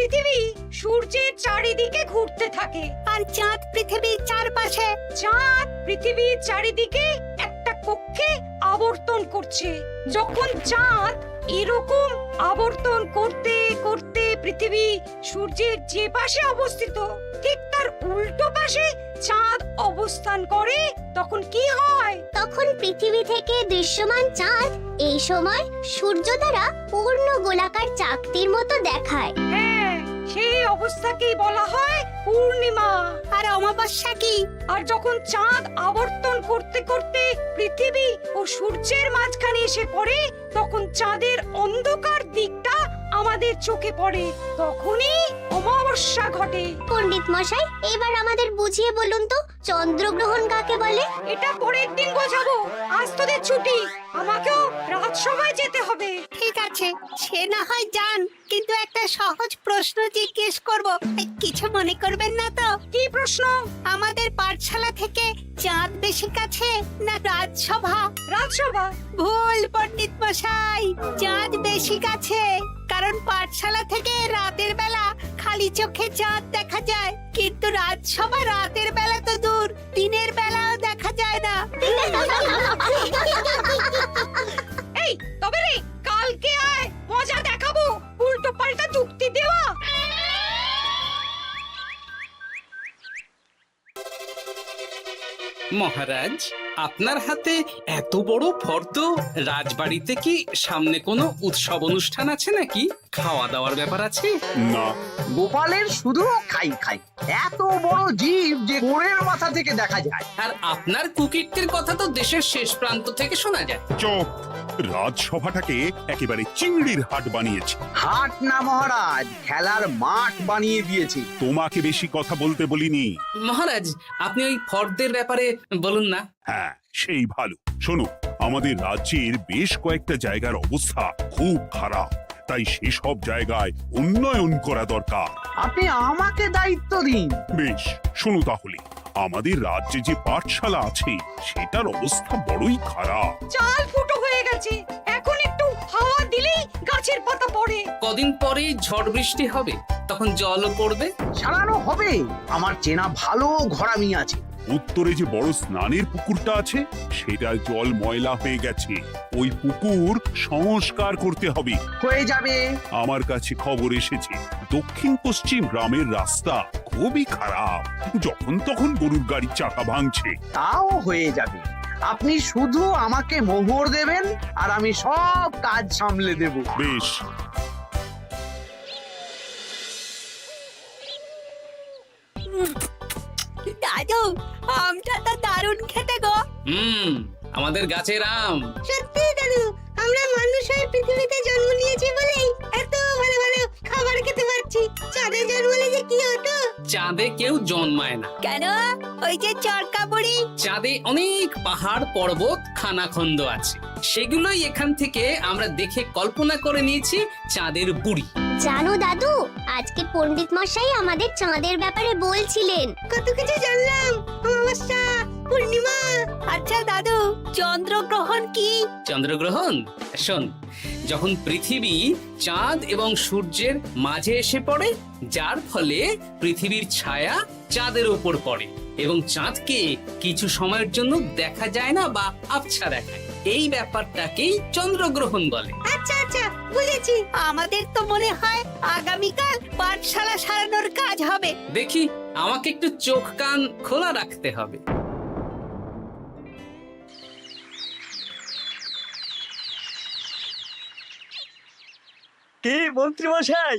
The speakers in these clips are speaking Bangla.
পৃথিবী সূর্যের চারিদিকে ঘুরতে থাকে, আর চাঁদ পৃথিবীর চারপাশে। চাঁদ পৃথিবীর চারিদিকে একটা কক্ষে আবর্তন করছে। যখন চাঁদ এরকম আবর্তন করতে করতে পৃথিবী সূর্যের যে পাশে অবস্থিত ঠিক তার উল্টো পাশে চাঁদ অবস্থান করে, তখন কি হয়? তখন পৃথিবী থেকে দৃশ্যমান চাঁদ এই সময় সূর্য দ্বারা পূর্ণ গোলাকার চাকতির মতো দেখায়। হ্যাঁ, সেই অবস্থাকেই বলা হয় পূর্ণিমা। আর অমাবস্যা কি? আর যখন চাঁদ আবর্তন করতে করতে পৃথিবী ও সূর্যের মাঝখানে এসে পড়ে, তখন চাঁদের অন্ধকার দিকটা আমাদের চোখে পড়ে, তখনই অমাবস্যা ঘটে। পণ্ডিত মশাই, এবার আমাদের বুঝিয়ে বলুন তো চন্দ্রগ্রহণ কাকে বলে? এটা পরের দিন বোঝাবো, আজ তোদের ছুটি, আমাকেও রাজসভায় যেতে হবে। ঠিক আছে, সে না হয় যান, কিন্তু একটা সহজ প্রশ্ন জিজ্ঞেস করব, কিছু মনে করবেন না তো? কি প্রশ্ন? আমাদের পাঠশালা থেকে চাঁদ বেশি কাছে না রাজসভা? রাজসভা। ভুল পণ্ডিত মশাই, চাঁদ বেশি কাছে, কারণ পাঠশালা থেকে রাতের বেলা খালি চোখে চাঁদ দেখা যায়, কিন্তু রাজসভা রাতের বেলা তো দূর, দিনের বেলাও দেখা যায় না। এই তবে রে, কালকে আয়, মজা দেখাবো, উল্টো পাল্টা যুক্তি দেওয়া। মহারাজ, আপনার হাতে এত বড় ফর্দ, রাজবাড়িতে কি সামনে কোনো উৎসব অনুষ্ঠান আছে নাকি? খাওয়া দাওয়ার ব্যাপার আছে? না, গোপালের শুধু খাই খাই, এত বড় জীব যে কোণের মাথা থেকে দেখা যায়। আর আপনার কুকীর্তির কথা তো দেশের শেষ প্রান্ত থেকে শোনা যায়। চুপ! রাজসভাটাকে একেবারে চিংড়ির হাট বানিয়েছে। হাট না মহারাজ, খেলার মাঠ বানিয়ে দিয়েছে। তোমাকে বেশি কথা বলতে বলিনি। মহারাজ, আপনি ওই ফর্দের ব্যাপারে বলুন না। হ্যাঁ, সেই ভালো। শোনো, আমাদের রাজ্যের বেশ কয়েকটা জায়গার অবস্থা খুব খারাপ, তাই সেসব জায়গায় উন্নয়ন করা দরকার। আপনি আমাকে দায়িত্ব দিন। বেশ, শোনো তাহলে, আমাদের রাজ্যে যে পাঠশালা আছে সেটার অবস্থা বড়ই খারাপ। চাল ফুটো হয়ে গেছে, এখন একটু হাওয়া দিলেই গাছের পাতা পড়ে। কদিন পরেই ঝড় বৃষ্টি হবে, তখন জলও পড়বে। সারানো হবে, আমার চেনা ভালো ঘরামি আছে। উত্তরে যে বড় স্নানের পুকুরটা আছে সেটার জল ময়লা হয়ে গেছে, ওই পুকুর সংস্কার করতে হবে। হয়ে যাবে। আমার কাছে খবর এসেছে দক্ষিণ পশ্চিম গ্রামের রাস্তা খুবই খারাপ, যখন তখন গরুর গাড়ির চাকা ভাঙছে। তাও হয়ে যাবে, আপনি শুধু আমাকে মোহর দেবেন আর আমি সব কাজ সামলে দেব। বেশ, দাদু, আমটা তো দারুণ খেতে গো। আমাদের গাছের আম। সত্যি দাদু, আমরা মানুষ হয়ে পৃথিবীতে জন্ম নিয়েছি বলেই এত ভালো ভালো খাবার খেতে পারছি। চাঁদে জন্মলে যে কি হতো? চাঁদে কেউ জন্মায় না। কেন? ওই যে চরকা বুড়ি। চাঁদে অনেক পাহাড় পর্বত খানাখন্দ আছে, সেগুলোই এখান থেকে আমরা দেখে কল্পনা করে নিয়েছি চাঁদের বুড়ি। জানো দাদু, আজকে পণ্ডিত মশাই আমাদের চাঁদের ব্যাপারে বলছিলেন। কত কিছু জানলাম। অমাবস্যা, পূর্ণিমা। আচ্ছা দাদু, চন্দ্রগ্রহণ কি? চন্দ্রগ্রহণ? শোন, যখন পৃথিবী চাঁদ এবং সূর্যের মাঝে এসে পড়ে, যার ফলে পৃথিবীর ছায়া চাঁদের উপর পড়ে এবং চাঁদকে কিছু সময়ের জন্য দেখা যায় না বা আবছা দেখায়, এই ব্যাপারটাকেই চন্দ্রগ্রহণ বলে। আচ্ছা আচ্ছা, বুঝেছি। আমাদের তো মনে হয় আগামীকাল পাঠশালা সারানোর কাজ হবে। দেখি, আমাকে একটু চোখ কান খোলা রাখতে হবে। কি মন্ত্রী মশাই,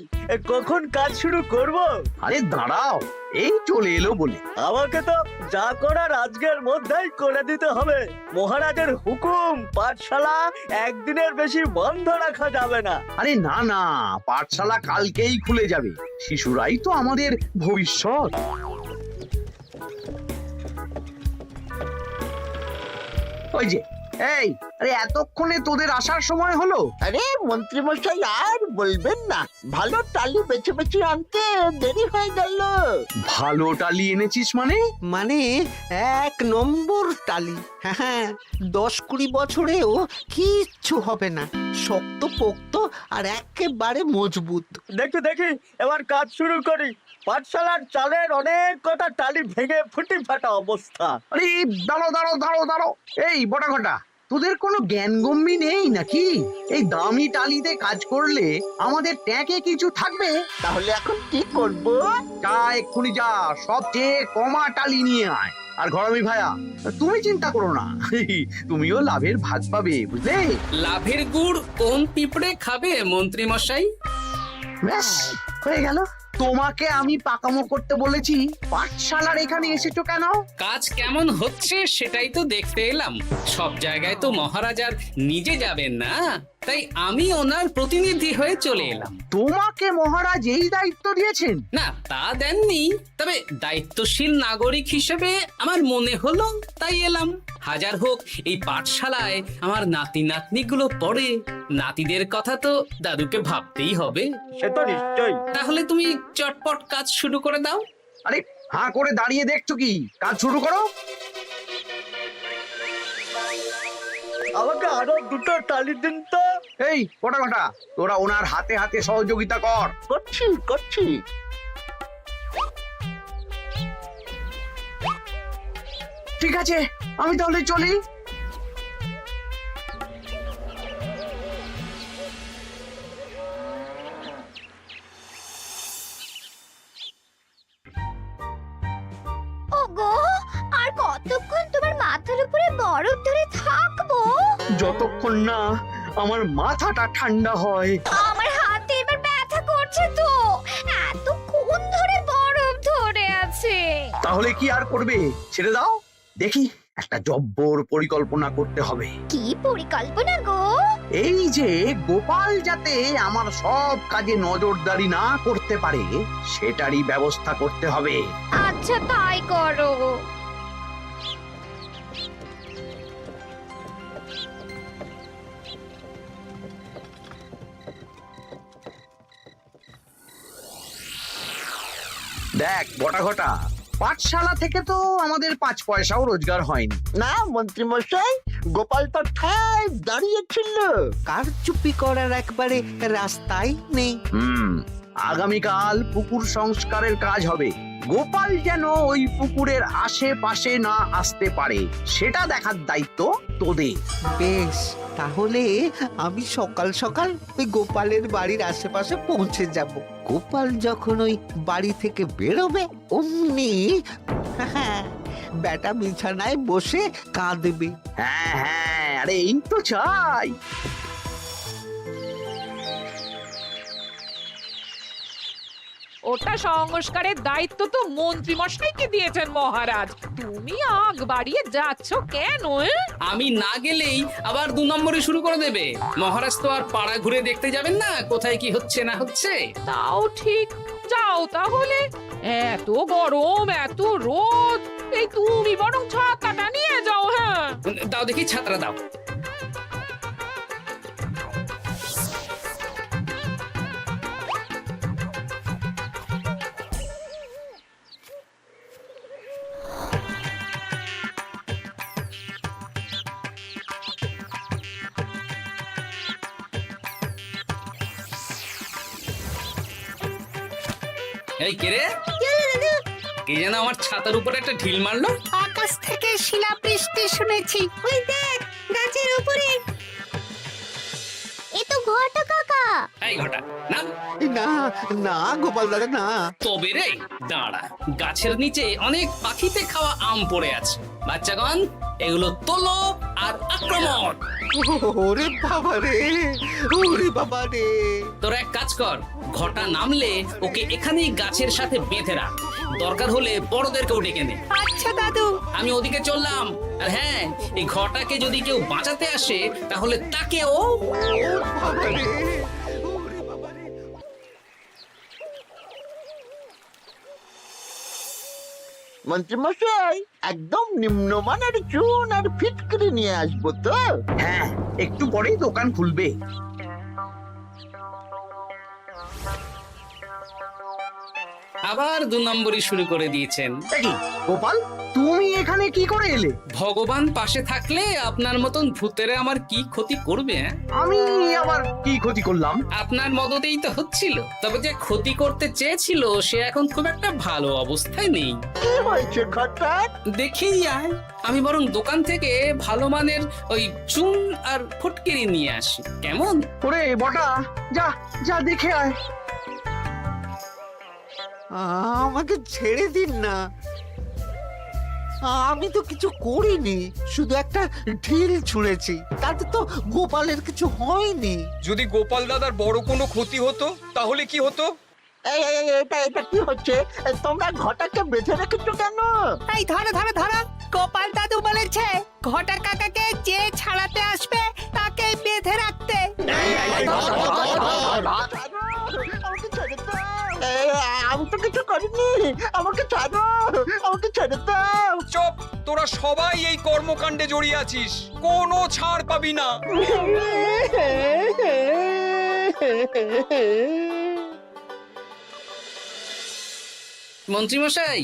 কখন কাজ শুরু করব? আরে দাঁড়াও, এই চলে এলো বলে। আমাকে তো যা করার আজকের মধ্যেই করে দিতে হবে। মহারাজের হুকুম, পাঠশালা একদিনের বেশি বন্ধ রাখা যাবে না। আরে না না, পাঠশালা কালকেই খুলে যাবে, শিশুরাই তো আমাদের ভবিষ্যৎ। ওই যে, এই আরে এতক্ষণে তোদের আসার সময় হলো? আরে মন্ত্রীমশাই আর বলবেন না, ভালো টালি বেছে বেছে আনতে দেরি হয়ে গেল। ভালো টালি এনেছিস মানে? মানে 1 নম্বর টালি। হ্যাঁ, 10-20 বছরেও কিচ্ছু হবে না, শক্ত পোক্ত আর একেবারে মজবুত। দেখি দেখি এবার কাজ শুরু করি। পাঠশালার চালের অনেক কটা টালি ভেঙে ফুটি ফাটা অবস্থা। আরে দাঁড়ো। এই বটা ঘটা, তোদের কোনো জ্ঞানগম্যি নেই নাকি? এই দামি টালিতে কাজ করলে আমাদের ট্যাঁকে কিছু থাকবে? তাহলে এখন কি করব? যা এক্ষুনি যা, সবচেয়ে কমা টালি নিয়ে আয়। আর ঘরামি ভাইয়া, তুমি চিন্তা করো না, তুমিও লাভের ভাগ পাবে, বুঝলে? লাভের গুড় কোন পিঁপড়ে খাবে মন্ত্রী মশাই? ব্যাস হয়ে গেল। তোমাকে আমি পাকামো করতে বলেছি, পাঠশালার এখানে এসেছো কেন? কাজ কেমন হচ্ছে সেটাই তো দেখতে এলাম। সব জায়গায় তো মহারাজ আর নিজে যাবেন না, তাই আমি ওনার প্রতিনিধি হয়ে চলে এলাম। তোমাকে মহারাজ এই দায়িত্ব দিয়েছেন? না, তা দেননি, তবে দায়িত্বশীল নাগরিক হিসেবে আমার মনে হলো তাই এলাম। হাজার হোক এই পাঠশালায় আমার নাতি নাতনিগুলো পড়ে, নাতিদের কথা তো দাদুকে ভাবতেই হবে। সে তো নিশ্চয়ই। তাহলে তুমি চটপট কাজ শুরু করে দাও। আরে হাঁ করে দাঁড়িয়ে দেখছো কি? কাজ শুরু করো। আমাকে আরো দুটো টালি দিন তো। এই কটা কটা, তোরা ওনার হাতে হাতে সহযোগিতা কর। করছি। ঠিক আছে, আমি তাহলে চলি। ওগো, আর কতক্ষণ তোমার মাথার উপরে বরফ ধরে থাকবো? যতক্ষণ না আমার মাথাটা ঠান্ডা হয়। আমার হাতে এবার ব্যথা করছে তো, এতক্ষণ ধরে বরফ ধরে আছে। তাহলে কি আর করবে? ছেড়ে দাও, দেখি একটা জব্বর পরিকল্পনা করতে হবে। কি পরিকল্পনা গো? এই যে গোপাল যাতে আমার সব কাজে নজরদারি না করতে পারে, সেটারই ব্যবস্থা করতে হবে। আচ্ছা তাই করো। দেখ বটা ঘটা, পাঠশালা থেকে তো আমাদের 5 পয়সাও রোজগার হয়নি। না মন্ত্রীমশাই, গোপাল তো ঠায় দাঁড়িয়েছিল। কারচুপি করার একবারে রাস্তাই নেই। আগামীকাল পুকুর সংস্কারের কাজ হবে। গোপাল যেন ওই পুকুরের আশেপাশে না আসতে পারে, সেটা দেখার দায়িত্ব তোদের। বেশ, তাহলে আমি সকাল সকাল ওই গোপালের বাড়ির আশেপাশে পৌঁছে যাব। গোপাল যখন ওই বাড়ি থেকে বেরোবে অমনি বেটা বিছানায় বসে কাঁদবে। হ্যাঁ, আরে এই তো চাই। ওটা সংস্কারের দায়িত্ব তো মন্ত্রী মশাইকে দিয়েছেন মহারাজ। তুমি আগ বাড়িয়ে যাচ্ছ কেন? আমি না গেলেই আবার 2 নম্বরে শুরু করে দেবে। মহারাজ তো আর পাড়া ঘুরে দেখতে যাবেন না কোথায় কি হচ্ছে না হচ্ছে। তাও ঠিক, যাও তাহলে। এত গরম, এত রোদ, এই তুমি বরং ছাতাটা নিয়ে যাও। হ্যাঁ, দাও দেখি ছাত্রা দাও। এই কে রে? কে যেন আমার ছাতার উপরে একটা ঢিল মারলো? আকাশ থেকে শিলাবৃষ্টি শুনেছি। ওই দেখ গাছের উপরে। এ তো ঘটা কাকা। এই ঘটা না, না না গোপাল দাদা না। তবে রে দাঁড়া, গাছের নিচে অনেক পাখিতে খাওয়া আম পড়ে আছে। বাচ্চাগণ, এগুলো তোলো আর আক্রমণ। ওরে বাবা রে, ওরে বাবা রে। তোরা এক কাজ কর, ঘটা নামলে ওকে এখানেই গাছের সাথে বেঁধে রাখ। দরকার হলে বড়দেরকেও ডেকে নে। আচ্ছা দাদু। আমি ওদিকে চললাম। আর হ্যাঁ, এই ঘটাকে যদি কেউ বাঁচাতে আসে তাহলে তাকেও। বাবা রে, ওরে বাবা রে। মন্ত্রীমশাই একদম নিম্নমানের চুন আর ফিটকিরি নিয়ে আসবো তো। হ্যাঁ, একটু পরেই দোকান খুলবে। আবার 2 নম্বরই শুরু করে দিয়েছেন। এ কি গোপাল, তুমি এখানে কি করে এলে? ভগবান পাশে থাকলে আপনার মতন ভূতেরা আমার কি ক্ষতি করবে? হ্যাঁ? আমি আবার কি ক্ষতি করলাম? আপনার মদতেই তো হচ্ছিল। তবে যে ক্ষতি করতে চেয়েছিল সে এখন খুব একটা ভালো অবস্থায় নেই। কি হয়েছে ঘটাৎ? দেখেই আয়। আমি বরং দোকান থেকে ভালো মানের ওই চুন আর ফটকিরি নিয়ে আসি, কেমন? ওরে বটা, যা যা দেখে আয়। আমাকে ছেড়ে দিন না, আমি তো কিছু করিনি, শুধু একটা ঢিল ছুঁড়েছি, তাতে তো গোপালের কিছু হয়নি। যদি গোপাল দাদার বড় কোনো ক্ষতি হতো তাহলে কি হতো? এটা কি হচ্ছে? তোমরা ঘটাকে বেঁধে রেখেছো কেন? এই ধরো ধরো ধরো, গোপাল দাদু বলেছে ঘটা কাকাকে যে ছাড়াতে আসবে তাকে বেঁধে রাখতে। আমাকে ছেড়ে দাও। আমি তো কিছু করিনি, আমাকে ছাড়ো, আমাকে ছেড়ে দাও। চুপ, তোরা সবাই এই কর্মকাণ্ডে জড়িয়ে আছিস, কোনো ছাড় পাবি না। মন্ত্রীমশাই,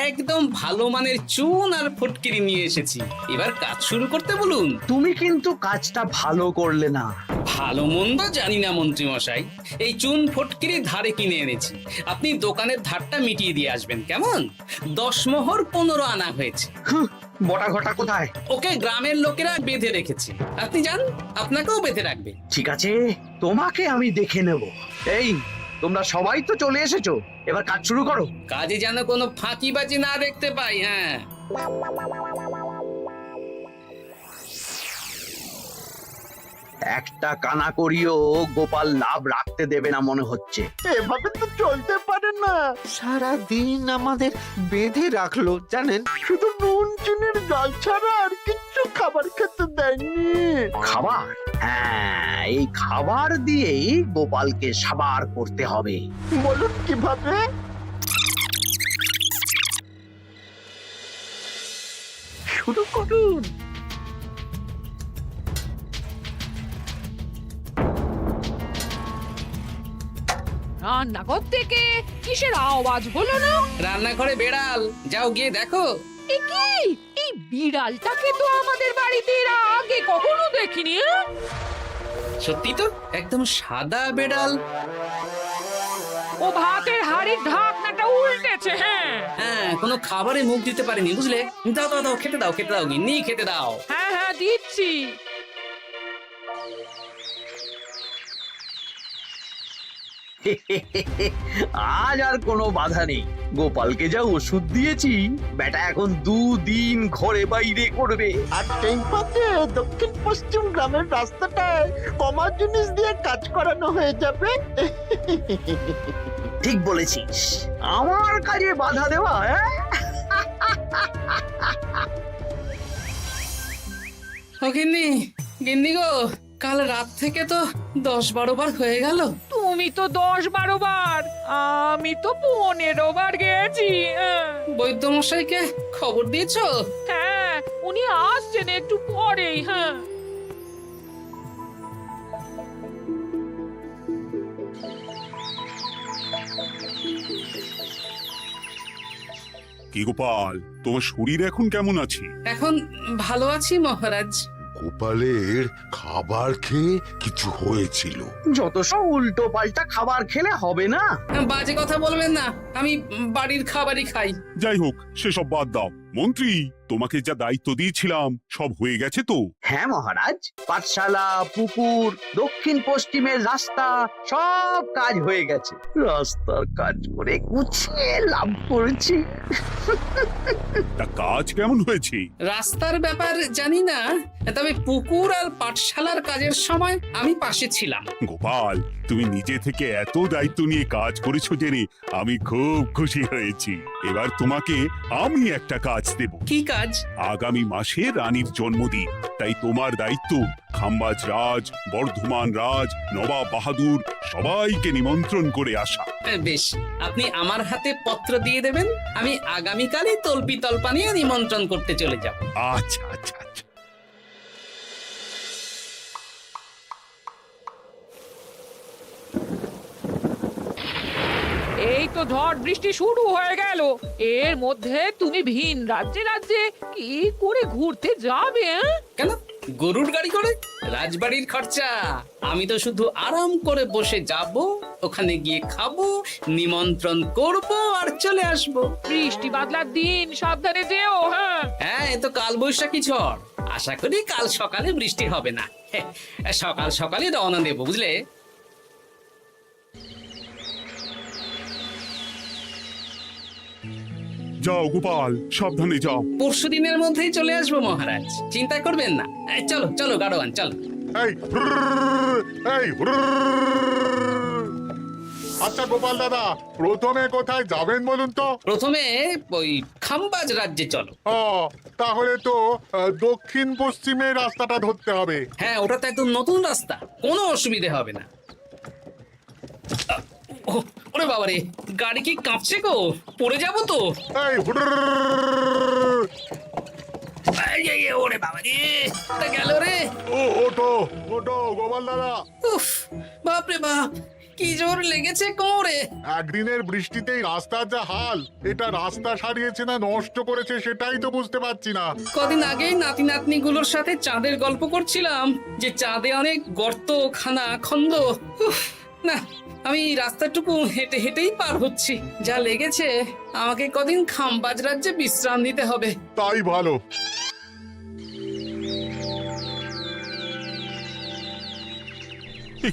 একদম ভালো মানের চুন আর ফটকিরি নিয়ে এসেছি, এবার কাজ শুরু করতে বলুন। তুমি কিন্তু কাজটা ভালো করলে না। ভালো মন্দ জানি না মন্ত্রীমশাই, এই চুন ফটকিরি ধারে কিনে এনেছি, আপনি দোকানের ধারটা মিটিয়ে দিয়ে আসবেন, কেমন? 10 মোহর 15 আনা হয়েছে। বটা ঘটা কোথায়? ওকে গ্রামের লোকেরা বেঁধে রেখেছে, আপনি যান, আপনাকেও বেঁধে রাখবে। ঠিক আছে, তোমাকে আমি দেখে নেব। এই, তোমরা সবাই তো চলে এসেছো, এবার কাজ শুরু করো। কাজে যেন কোনো ফাঁকিবাজি না দেখতে পাই। হ্যাঁ, একটা কানা করিও গোপাল লাভ রাখতে দেবে না মনে হচ্ছে। এভাবে তো চলতে পারে না। সারা দিন আমাদের বেঁধে রাখলো জানেন। শুধু নুন চিনির জল ছাড়া আর কিচ্ছু খাবার খেতে দেয়নি। খাবার? হ্যাঁ, এই খাবার দিয়েই গোপালকে সাবার করতে হবে। বলুন কিভাবে? শুরু করুন। রান্নাঘর থেকে কিসের আওয়াজ হলো না? রান্নাঘরে বেড়াল, যাও গিয়ে দেখো। এ কি, এই বিড়ালটাকে তো আমাদের বাড়িতে এর আগে কখনো দেখিনি। সত্যি তো, একদম সাদা বেড়াল। ও ভাতের হাড়ির ঢাকনাটা উল্টেছে। হ্যাঁ হ্যাঁ, কোনো খাবারে মুখ দিতে পারেনি, বুঝলে? দাও দাও দাও, খেতে দাও, খেতে দাও, গিন্নি খেতে দাও। হ্যাঁ হ্যাঁ, দিচ্ছি। আজ আর কোনো বাধা নেই। গোপালকে যা ওষুধ দিয়েছি, বেটা এখন 2 দিন ঘরে বাইরে করবে। আর সেই পথে দক্ষিণ পশ্চিম গ্রামের রাস্তাটায় কমা জিনিস দিয়ে কাজ করানো হয়ে যাবে। ঠিক বলেছিস, আমার কাজে বাধা দেওয়া। ও গিন্নি, গিন্নি গো, কাল রাত থেকে তো 10-12 বার হয়ে গেল। তুমি তো 10-12 বার, আমি তো 15 বার গেছি। বৈদ্যমশাইকে খবর দিয়েছো? হ্যাঁ, উনি আসছেন একটু পরেই। হ্যাঁ, কি গোপাল, তোমার শরীর এখন কেমন আছে? এখন ভালো আছি মহারাজ। গোপালের খাবার খেয়ে কিছু হয়েছিল? যত সব উল্টো পাল্টা খাবার খেলে হবে না। বাজে কথা বলবেন না, আমি বাড়ির খাবারই খাই। যাই হোক, সেসব বাদ দাও। মন্ত্রী, তোমাকে যা দায়িত্ব দিয়েছিলাম সব হয়ে গেছে তো? হ্যাঁ মহারাজ, পাঠশালা, পুকুর, দক্ষিণ পশ্চিমের রাস্তা সব কাজ হয়ে গেছে। রাস্তার কাজ করে গুছিয়ে লাভ করেছি। তা কাজ কেমন হয়েছে? রাস্তার ব্যাপার জানি না, তবে পুকুর আর পাঠশালার কাজের সময় আমি পাশে ছিলাম। গোপাল, তুমি নিজে থেকে এত দায়িত্ব নিয়ে কাজ করেছো জেনে আমি খুব খুশি হয়েছি। এবার তোমাকে আমি একটা কাজ দেব। কি কাজ? আগামী মাসে রানীর জন্মদিন, তাই তোমার দায়িত্ব খাম্বাজ রাজ, বর্ধমান রাজ, নবাব বাহাদুর সবাইকে নিমন্ত্রণ করে আসা। বেশ, আপনি আমার হাতে পত্র দিয়ে দেবেন, আমি আগামীকালই তল্পি তল্পা নিয়ে নিমন্ত্রণ করতে চলে যাব। আচ্ছা আচ্ছা আচ্ছা। এই তো ঝড় বৃষ্টি শুরু হয়ে গেল, এর মধ্যে তুমি ভিন রাজ্যে রাজ্যে কি করে ঘুরতে যাবে? কেন, গরুর গাড়ি করে? রাজবাড়ির খরচা। আমি তো শুধু আরাম করে বসে যাব, ওখানে গিয়ে খাবো, নিমন্ত্রণ করব আর চলে আসব। বৃষ্টি বাদলার দিন, সাবধানে যেও। হ্যাঁ হ্যাঁ, এ তো কাল বৈশাখী ঝড়, আশা করি কাল সকালে বৃষ্টি হবে না। সকাল সকালে রওনা দেবো, বুঝলে? যাও গোপাল, সাবধানে যাও। পরশু দিনের মধ্যেই চলে আসবো মহারাজ, চিন্তা করবেন না। চলো চলো গাড়োয়ান, চলো। এই এই আচ্ছা গোপাল দাদা, প্রথমে কোথায় যাবেন বলুন তো? প্রথমে ওই খাম্বাজ রাজ্যে চলো। ও, তাহলে তো দক্ষিণ পশ্চিমে রাস্তাটা ধরতে হবে। হ্যাঁ, ওটা তো একদম নতুন রাস্তা, কোনো অসুবিধে হবে না। ওরে বাবা রে, গাড়ি কি কাঁপছে গো, পড়ে যাবো তো। এই ওরে বাবা রে, গেল রে। ও ওটো ওটো গোপাল দাদা। উফ, বাপরে বাপ, কি জোর লেগেছে কোমরে। একদিনের বৃষ্টিতেই রাস্তার যা হাল, এটা রাস্তা সারিয়েছে না নষ্ট করেছে সেটাই তো বুঝতে পারছি না। কদিন আগেই নাতি নাতনি গুলোর সাথে চাঁদের গল্প করছিলাম যে চাঁদে অনেক গর্ত, খানা, খন্দ। উফ, না, আমি রাস্তাটুকু হেঁটে হেঁটেই পার হচ্ছি। যা লেগেছে, আমাকে কদিন খাম্বাজ রাজ্যে বিশ্রাম নিতে হবে। তাই ভালো।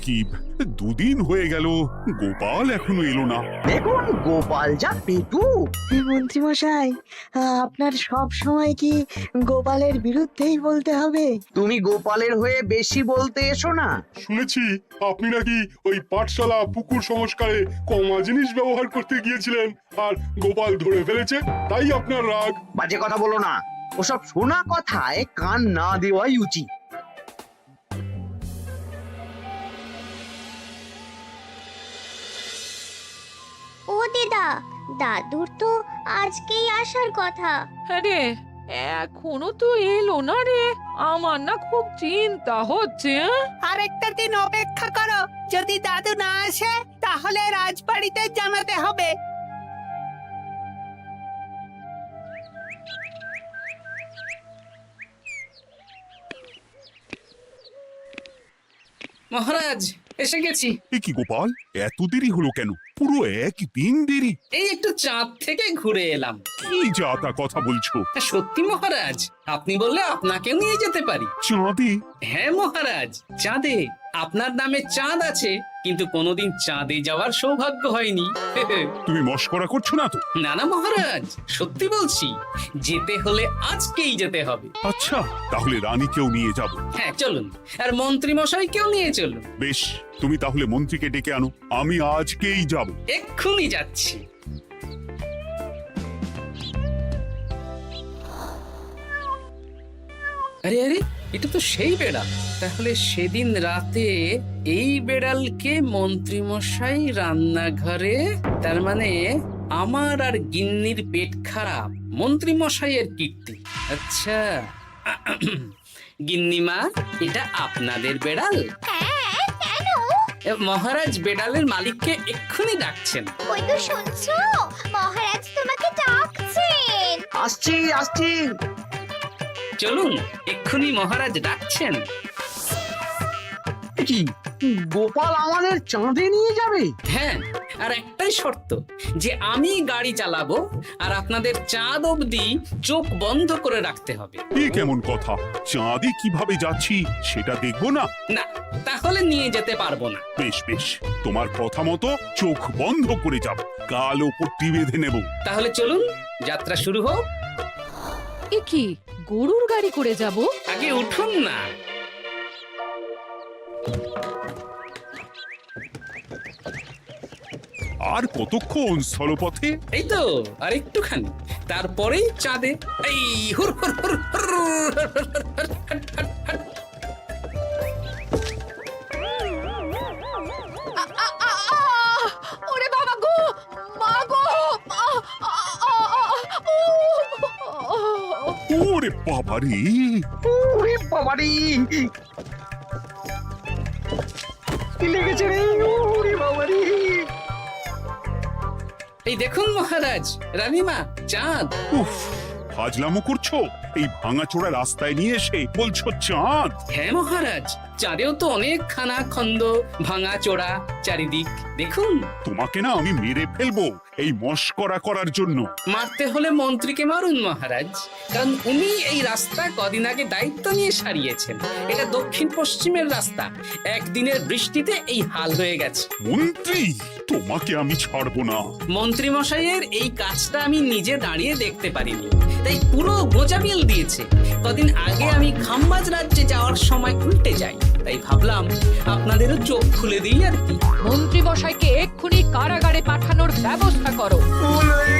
কি দুদিন হয়ে গেল, গোপাল এখনো এলো না। দেখুন গোপাল যা পেটু। মন্ত্রী মশাই, আপনার সব সময় কি গোপালের বিরুদ্ধেই বলতে হবে? তুমি গোপালের হয়ে বেশি বলতে এসো না। শুনেছি আপনি নাকি ওই পাঠশালা পুকুর সংস্কারে কমা জিনিস ব্যবহার করতে গিয়েছিলেন, আর গোপাল ধরে ফেলেছে, তাই আপনার রাগ। বাজে কথা বলো না, ওসব শোনা কথায় কান না দেওয়াই উচিত। ও দিদা, দাদুর তো আজকেই আসার কথা। আরে এখনো তো এলো না রে, আমার না খুব চিন্তা হচ্ছে। আরেকটা দিন অপেক্ষা করো, যদি দাদু না আসে তাহলে রাজবাড়িতে জানাতে হবে। মহারাজ, এসে গেছি। এ কি গোপাল, এত দেরি হলো কেন? পুরো একদিন দেরি। এই একটু চাঁদ থেকে ঘুরে এলাম। কি যা তা কথা বলছো? সত্যি মহারাজ, আপনি বললে আপনাকেও নিয়ে যেতে পারি। চাঁদে? হ্যাঁ মহারাজ, চাঁদে। আপনার নামে চাঁদ আছে, কিন্তু কোনোদিন চাঁদে যাওয়ার সৌভাগ্য হয়নি। তুমি মস্করা করছো না তো? না না মহারাজ, সত্যি বলছি, যেতে হলে আজকেই যেতে হবে। আচ্ছা, তাহলে রানীকেও নিয়ে যাব। হ্যাঁ চলুন, আর মন্ত্রী মশাইকেও নিয়ে চলুন। বেশ, তুমি তাহলে মন্ত্রীকে ডেকে আনো, আমি আজকেই যাব। এক্ষুনি যাচ্ছি। আরে আরে, এটা তো সেই বেড়াল। তাহলে সেদিন রাতে এই বেড়ালকে মন্ত্রী মশাই রান্নাঘরে, তার মানে আমার আর গিন্নির পেট খারাপ, মন্ত্রী মশাইয়ের কীর্তি। আচ্ছা, গিন্নিমা, এটা আপনাদের বেড়াল? হ্যাঁ, কেন? মহারাজ বেড়ালের মালিককে এক্ষুনি ডাকছেন। ওই তো শুনছো, মহারাজ তোমাকে ডাকছেন। আসছি আসছি। চলুন, এক্ষুনি মহারাজ ডাকছেন। কি গোপাল আমাদের চাঁদে নিয়ে যাবে? হ্যাঁ, আর একটাই শর্ত, যে আমি গাড়ি চালাবো আর আপনাদের চাঁদ অবধি চোখ বন্ধ করে রাখতে হবে। এ কেমন কথা? চাঁদে কিভাবে যাচ্ছি সেটা দেখবো না? না, তাহলে নিয়ে যেতে পারবো না। বেশ বেশ, তোমার কথা মতো চোখ বন্ধ করে যাব, কালো পট্টি বেঁধে নেব। তাহলে চলুন, যাত্রা শুরু হোক। এ কি, গরুর গাড়ি করে যাব? আগে উঠুন না। আর কতক্ষণ স্থলপথে? এই তো আর একটুখানি, তারপরেই চাঁদে। এই হুর হুর হুর হুর, ওরে বাবা গো, মা গো, ওরে বাবারে! ওরে বাবারি, কি লেগেছে রে? ওরে বাবারি! এই দেখুন মহারাজ, রানীমা, চাঁদ। উফ, ফাজলামো করছো? এই ভাঙাচোরা রাস্তায় নিয়ে এসে বলছো চাঁদ? হ্যাঁ মহারাজ, চাঁদেও তো অনেক খানা খন্দ, ভাঙা চোরা চারিদিক। দেখুন, তোমাকে না আমি মেরে ফেলবো এই মস্করা করার জন্য। মারতে হলে মন্ত্রীকে মারুন মহারাজ, কারণ উনি এই রাস্তা কদিন আগে দায়িত্ব নিয়ে সারিয়েছেন। এটা দক্ষিণ পশ্চিমের রাস্তা, একদিনের বৃষ্টিতে এই হাল হয়ে গেছে। মন্ত্রী, তোমাকে আমি ছাড়বো না। মন্ত্রী মশাইয়ের এই কাজটা আমি নিজে দাঁড়িয়ে দেখতে পারিনি, তাই পুরো গোজামিল দিয়েছে। কদিন আগে আমি খাম্বাজ রাজ্যে যাওয়ার সময় উল্টে যাই, তাই ভাবলাম আপনাদেরও চোখ খুলে দিই আর কি। মন্ত্রী মশাইকে এক্ষুনি কারাগারে পাঠানোর ব্যবস্থা করো। ভুল হয়ে